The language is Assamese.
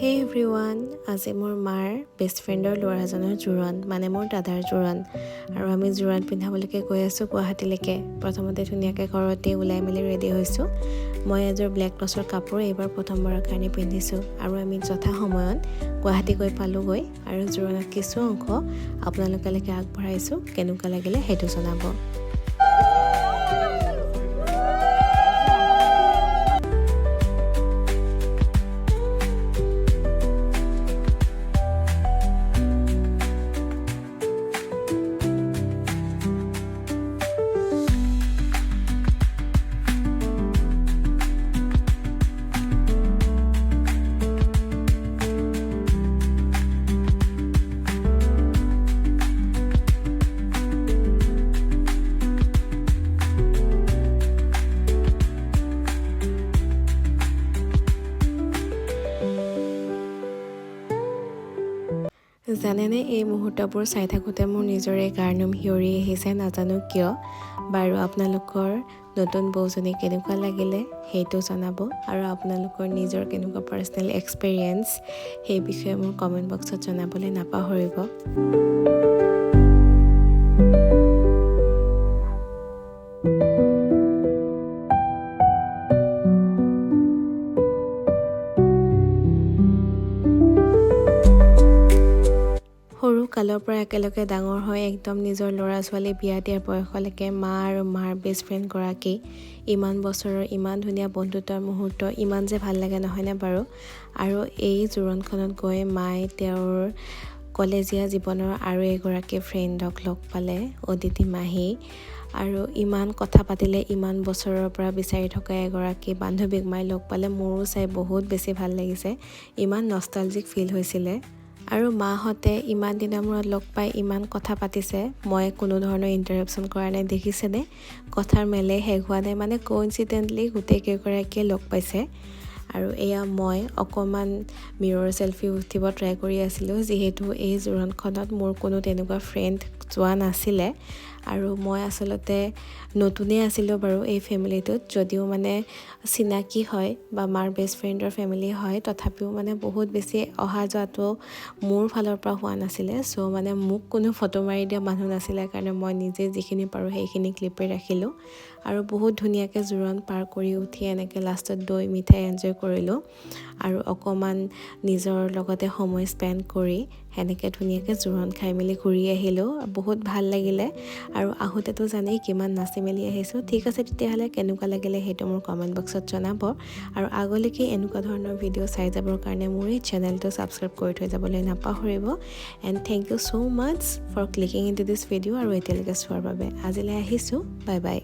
Hey everyone, আজি মোৰ মাৰ বেষ্ট ফ্ৰেণ্ডৰ ল'ৰাজনৰ জোৰণ মানে মোৰ দাদাৰ জোৰণ আৰু আমি জোৰণ পিন্ধাবলৈকে গৈ আছোঁ গুৱাহাটীলৈকে। প্ৰথমতে ধুনীয়াকৈ ঘৰতে ওলাই মেলি ৰেডি হৈছোঁ। মই এযোৰ ব্লেক টছৰ কাপোৰ এইবাৰ প্ৰথমবাৰৰ কাৰণে পিন্ধিছোঁ আৰু আমি যথা সময়ত গুৱাহাটী গৈ পালোঁগৈ আৰু জোৰণত কিছু অংশ আপোনালোকলৈকে আগবঢ়াইছোঁ। কেনেকুৱা লাগিলে সেইটো জনাব। জানেনে এই মুহূৰ্তবোৰ চাই থাকোঁতে মোৰ নিজৰে গাৰ নোম শিয়ৰি আহিছে, নাজানো কিয়। বাৰু আপোনালোকৰ নতুন বৌজনী কেনেকুৱা লাগিলে সেইটো জনাব আৰু আপোনালোকৰ নিজৰ কেনেকুৱা পাৰ্চনেল এক্সপিৰিয়েঞ্চ সেই বিষয়ে মোৰ কমেণ্ট বক্সত জনাবলৈ নাপাহৰিব। সৰু কালৰ পৰা একেলগে ডাঙৰ হৈ একদম নিজৰ ল'ৰা ছোৱালী বিয়া দিয়াৰ বয়সলৈকে মা আৰু মাৰ বেষ্ট ফ্ৰেণ্ডগৰাকী, ইমান বছৰৰ ইমান ধুনীয়া বন্ধুত্বৰ মুহূৰ্ত, ইমান যে ভাল লাগে নহয়নে বাৰু। আৰু এই জোৰণখনত গৈ মায়ে তেওঁৰ কলেজীয়া জীৱনৰ আৰু এগৰাকী ফ্ৰেণ্ডক লগ পালে, অদিতি মাহী, আৰু ইমান কথা পাতিলে। ইমান বছৰৰ পৰা বিচাৰি থকা এগৰাকী বান্ধৱীক মায়ে লগ পালে। মোৰো চাই বহুত বেছি ভাল লাগিছে, ইমান নষ্টালজিক ফিল হৈছিলে। আৰু মাহঁতে ইমান দিনৰ মূৰত লগ পাই ইমান কথা পাতিছে, মই কোনো ধৰণৰ ইণ্টাৰাপশ্যন কৰা নাই। দেখিছেনে কথাৰ মেলে শেষ হোৱা নাই, মানে কোইনচিডেণ্টলি গোটেইকেইগৰাকীয়ে লগ পাইছে। আৰু এয়া মই অকণমান মিৰৰ চেলফি উঠিব ট্ৰাই কৰি আছিলোঁ, যিহেতু এই জোৰণখনত মোৰ কোনো তেনেকুৱা ফ্ৰেণ্ড যোৱা নাছিলে আৰু মই আচলতে নতুনেই আছিলোঁ বাৰু এই ফেমিলিটোত। যদিও মানে চিনাকি হয় বা মাৰ বেষ্ট ফ্ৰেণ্ডৰ ফেমিলি হয়, তথাপিও মানে বহুত বেছি অহা যোৱাটো মোৰ ফালৰ পৰা হোৱা নাছিলে। চ' মানে মোক কোনো ফটো মাৰি দিয়া মানুহ নাছিলে কাৰণে মই নিজে যিখিনি পাৰোঁ সেইখিনি ক্লিপেই ৰাখিলোঁ আৰু বহুত ধুনীয়াকৈ জোৰণ পাৰ কৰি উঠি এনেকৈ লাষ্টত দৈ মিঠাই এনজয় কৰিলোঁ আৰু অকণমান নিজৰ লগতে সময় স্পেণ্ড কৰি সেনেকৈ ধুনীয়াকৈ জোৰণ খাই মেলি ঘূৰি আহিলোঁ। বহুত ভাল লাগিলে আৰু আহোঁতেতো জানেই কিমান নাচি মেলি আহিছোঁ। ঠিক আছে, তেতিয়াহ'লে কেনেকুৱা লাগিলে সেইটো মোৰ কমেণ্ট বক্সত জনাব আৰু আগলৈকে এনেকুৱা ধৰণৰ ভিডিঅ' চাই যাবৰ কাৰণে মোৰ এই চেনেলটো ছাবস্ক্ৰাইব কৰি থৈ যাবলৈ নাপাহৰিব। And thank you so' much for clicking into this video' আৰু এতিয়ালৈকে চোৱাৰ বাবে। আজিলৈ আহিছোঁ, বাই বাই।